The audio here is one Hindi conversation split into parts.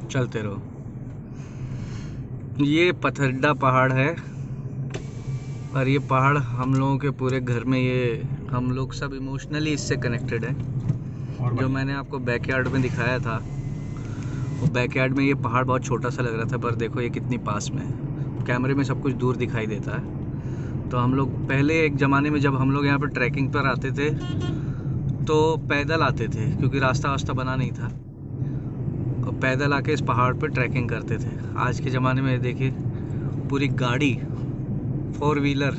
चलते रहो। ये पथरड्डा पहाड़ है और ये पहाड़ हम लोगों के पूरे घर में, ये हम लोग सब इमोशनली इससे कनेक्टेड है। जो मैंने आपको बैकयार्ड में दिखाया था, वो बैकयार्ड में ये पहाड़ बहुत छोटा सा लग रहा था, पर देखो ये कितनी पास में है। कैमरे में सब कुछ दूर दिखाई देता है। तो हम लोग पहले एक ज़माने में जब हम लोग यहाँ पर ट्रैकिंग पर आते थे तो पैदल आते थे, क्योंकि रास्ता वास्ता बना नहीं था, और पैदल आके इस पहाड़ पर ट्रैकिंग करते थे। आज के ज़माने में देखिए पूरी गाड़ी 4 व्हीलर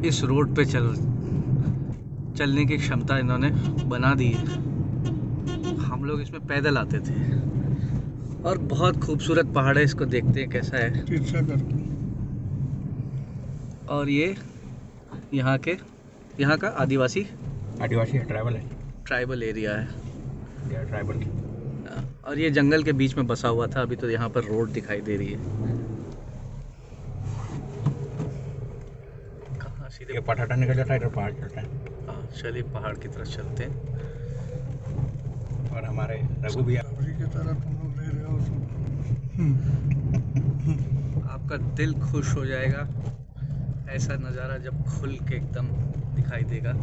इस रोड पे चलने की क्षमता इन्होंने बना दी है। हम लोग इसमें पैदल आते थे और बहुत खूबसूरत पहाड़ है। इसको देखते हैं कैसा है। और ये यहाँ का आदिवासी ट्राइबल एरिया है। ट्राइबल। और ये जंगल के बीच में बसा हुआ था। अभी तो यहाँ पर रोड दिखाई दे रही है। कहाँ सीधे पटाटा निकल जाता है, इधर पहाड़ चलता है। हाँ, चलिए पहाड़ की तरफ चलते हैं। और हमारे रघु भैया की तरह तुम लोग ले रहे हो आपका दिल खुश हो जाएगा ऐसा नज़ारा जब खुल के एकदम दिखाई देगा।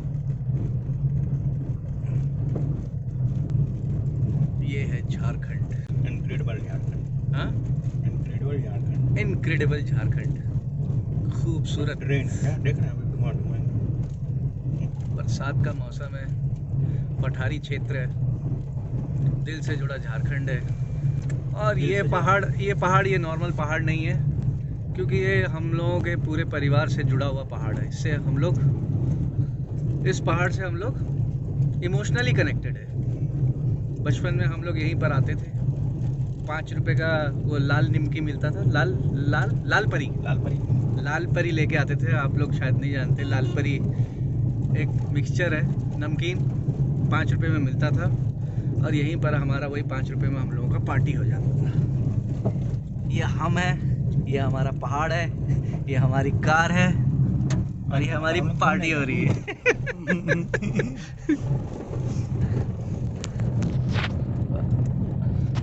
ये है झारखंड। इनक्रेडिबल झारखंड। हाँ, इनक्रेडिबल झारखंड। इनक्रेडिबल झारखंड। खूबसूरत ट्रेन है, देख रहे हैं बरसात का मौसम है, पठारी क्षेत्र है, दिल से जुड़ा झारखंड है। और ये पहाड़ ये नॉर्मल पहाड़ नहीं है, क्योंकि ये हम लोगों के पूरे परिवार से जुड़ा हुआ पहाड़ है। इससे हम लोग, इस पहाड़ से हम लोग इमोशनली कनेक्टेड है। बचपन में हम लोग यहीं पर आते थे। 5 रुपए का वो लाल निमकी मिलता था, लाल परी लेके आते थे। आप लोग शायद नहीं जानते, लाल परी एक मिक्सचर है, नमकीन 5 रुपए में मिलता था। और यहीं पर हमारा वही 5 रुपए में हम लोगों का पार्टी हो जाता था। ये हम हैं, ये हमारा पहाड़ है, ये हमारी कार है और ये हमारी पार्टी हो रही है।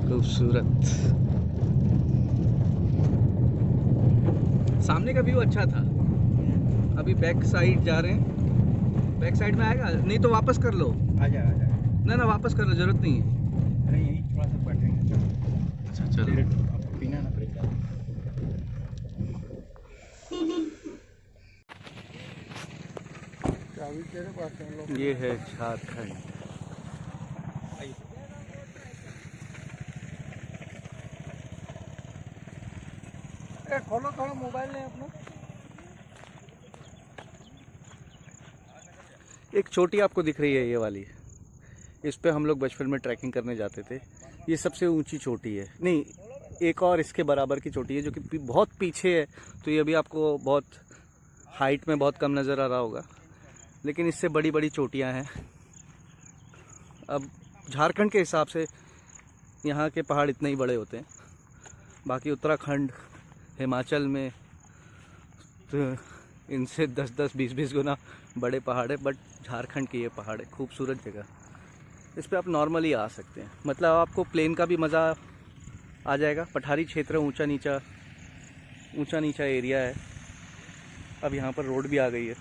खूबसूरत। सामने का व्यू अच्छा था। अभी बैक साइड जा रहे हैं। बैक साइड में आएगा नहीं तो वापस कर लो। आजा। ना वापस कर लो, जरूरत नहीं है। अरे यही थोड़ा सा बैठेंगे। चलो अच्छा चलो। आपको पीना ना पड़ेगा। चाबी तेरे पास है लोग। ये है झारखंड। खोलो थोड़ा मोबाइल नहीं अपना। एक चोटी आपको दिख रही है, ये वाली, इस पे हम लोग बचपन में ट्रैकिंग करने जाते थे। ये सबसे ऊंची चोटी है। नहीं, एक और इसके बराबर की चोटी है जो कि बहुत पीछे है, तो ये भी आपको बहुत हाइट में बहुत कम नज़र आ रहा होगा, लेकिन इससे बड़ी बड़ी चोटियाँ हैं। अब झारखंड के हिसाब से यहाँ के पहाड़ इतने ही बड़े होते हैं। बाकी उत्तराखंड, हिमाचल में तो इनसे 10-10, 20-20 गुना बड़े पहाड़ है। बट झारखंड के ये पहाड़ है, खूबसूरत जगह। इस पे आप नॉर्मली आ सकते हैं, मतलब आपको प्लेन का भी मज़ा आ जाएगा। पठारी क्षेत्र, ऊंचा नीचा एरिया है। अब यहाँ पर रोड भी आ गई है,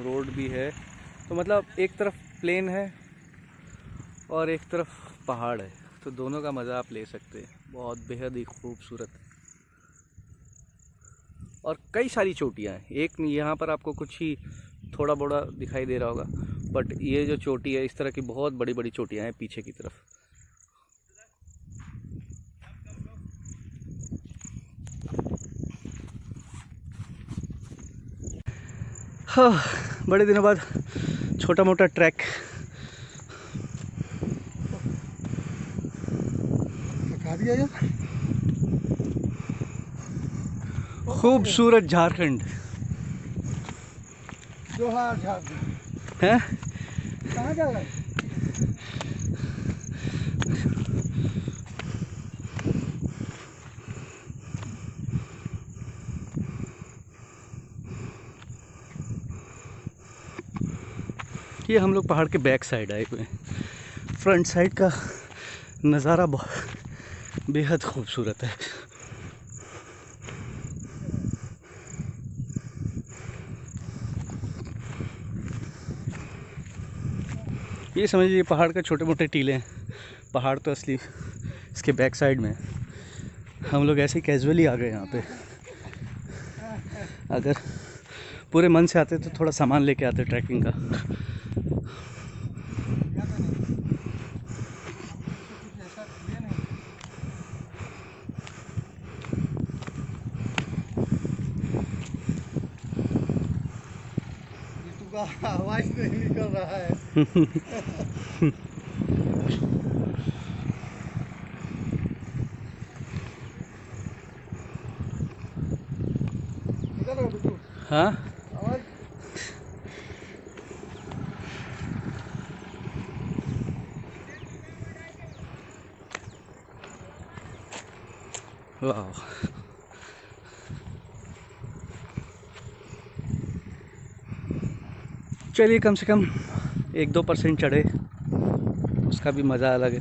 रोड भी है, तो मतलब एक तरफ प्लेन है और एक तरफ पहाड़ है, तो दोनों का मज़ा आप ले सकते हैं। बहुत बेहद ही खूबसूरत और कई सारी चोटियाँ हैं। एक यहाँ पर आपको कुछ ही थोड़ा बड़ा दिखाई दे रहा होगा, बट ये जो चोटी है, इस तरह की बहुत बड़ी बड़ी चोटियाँ हैं पीछे की तरफ। हाँ, बड़े दिनों बाद छोटा मोटा ट्रैक। दिखा दिया यार। खूबसूरत झारखंड जोहार झारखंड है। कहाँ जा रहा है? ये हम लोग पहाड़ के बैक साइड आए हुए हैं। फ्रंट साइड का नज़ारा बहुत बेहद खूबसूरत है। ये समझिए पहाड़ के छोटे मोटे टीले हैं, पहाड़ तो असली इसके बैक साइड में। हम लोग ऐसे ही कैजुअली आ गए यहाँ पे। अगर पूरे मन से आते तो थोड़ा सामान लेके आते ट्रैकिंग का। आवाज नहीं निकल रहा है। हाँ आवाज वाह, चलिए कम से कम 1-2% चढ़े, उसका भी मज़ा अलग है।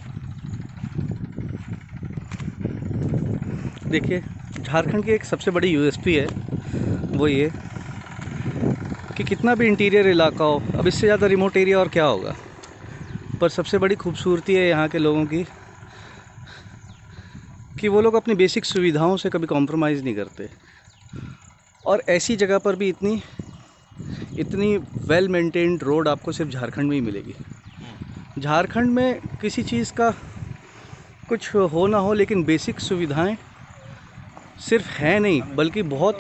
देखिए झारखंड की एक सबसे बड़ी यूएसपी है वो ये कि कितना भी इंटीरियर इलाका हो, अब इससे ज़्यादा रिमोट एरिया और क्या होगा, पर सबसे बड़ी खूबसूरती है यहाँ के लोगों की कि वो लोग अपनी बेसिक सुविधाओं से कभी कॉम्प्रोमाइज़ नहीं करते। और ऐसी जगह पर भी इतनी वेल मेंटेन्ड रोड आपको सिर्फ झारखंड में ही मिलेगी। झारखंड में किसी चीज़ का कुछ हो ना हो, लेकिन बेसिक सुविधाएं सिर्फ है नहीं बल्कि बहुत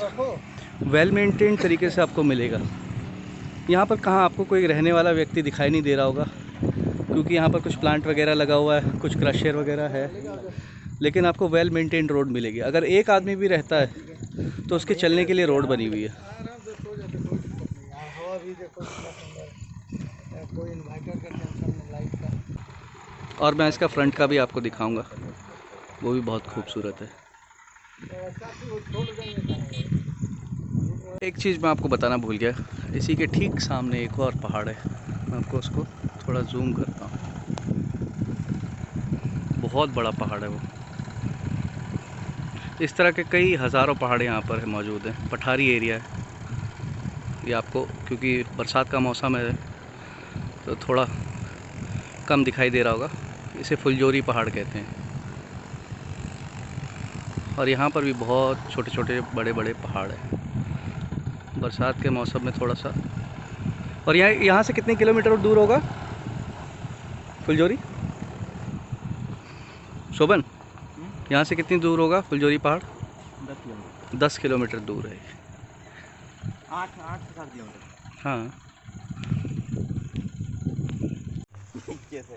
वेल मेंटेन्ड तरीके से आपको मिलेगा। यहाँ पर कहाँ आपको कोई रहने वाला व्यक्ति दिखाई नहीं दे रहा होगा, क्योंकि यहाँ पर कुछ प्लांट वगैरह लगा हुआ है, कुछ क्रशर वगैरह है, लेकिन आपको वेल मेंटेन्ड रोड मिलेगी। अगर एक आदमी भी रहता है तो उसके चलने के लिए रोड बनी हुई है। आराम से सो जाते, कोई दिक्कत नहीं। हवा भी देखो कितना सुंदर, कोई इन्वर्टर का टेंशन नहीं, लाइट का। और मैं इसका फ्रंट का भी आपको दिखाऊंगा, वो भी बहुत खूबसूरत है। एक चीज़ मैं आपको बताना भूल गया, इसी के ठीक सामने एक और पहाड़ है, मैं आपको उसको थोड़ा जूम करता हूँ। बहुत बड़ा पहाड़ है वो। इस तरह के कई हज़ारों पहाड़ यहाँ पर मौजूद हैं। पठारी एरिया है ये, आपको क्योंकि बरसात का मौसम है तो थोड़ा कम दिखाई दे रहा होगा। इसे फुलजोरी पहाड़ कहते हैं। और यहाँ पर भी बहुत छोटे छोटे बड़े बड़े पहाड़ हैं। बरसात के मौसम में थोड़ा सा। और यहाँ से कितने किलोमीटर दूर होगा फुलजोरी शोभन? यहाँ से कितनी दूर होगा फुलजोरी पहाड़? 10 किलोमीटर। 10 किलोमीटर दूर है। 8 से 7 किलोमीटर। हाँ कैसे?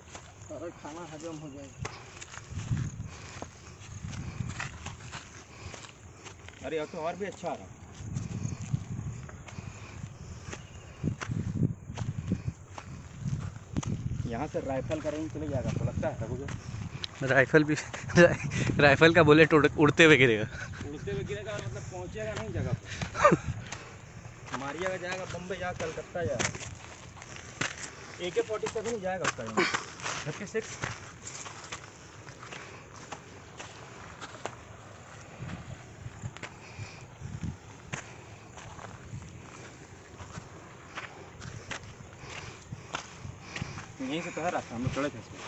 और खाना हजम हो जाएगा। अरे अब तो और भी अच्छा आ रहा है। यहाँ से राइफल का रेंज चले जाएगा तो लगता है मुझे। राइफल भी राइफल का बुलेट उड़ते हुए गिरेगा। उड़ते हुए गिरेगा, मतलब पहुँचेगा नहीं जगह पर। मारिया जाएगा, बम्बई जाएगा, कलकत्ता जाएगा। AK-47 ही जाएगा उसका। 36 यहीं से तो है रास्ता, हम लोग चढ़े थे इसमें।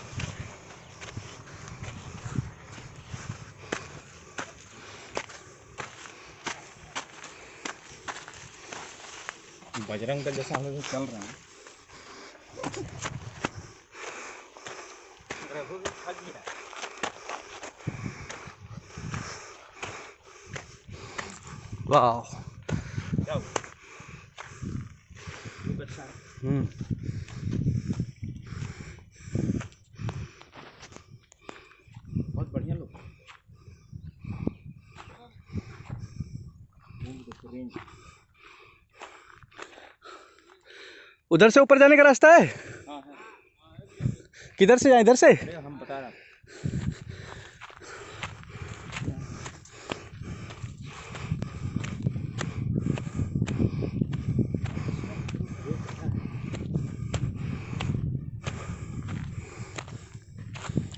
बजरंग दल जैसा हम लोग चल रहे हैं। रघु भी थक गया। वाह, क्या हुआ? खूब अच्छा है। बहुत बढ़िया लोग। रेंज उधर से ऊपर जाने का रास्ता है? हाँ है। किधर से जाए? इधर से? अरे हम बता रहे हैं।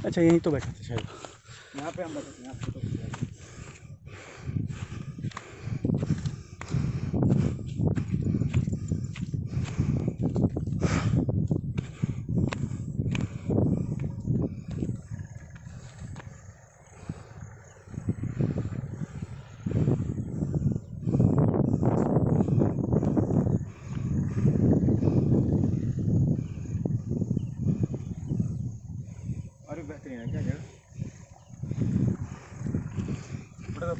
अच्छा यहीं तो बैठा था शायद। यहाँ पे हम बैठे थे, यहाँ पे तो और भी बेहतरीन है क्या जगह? बड़ा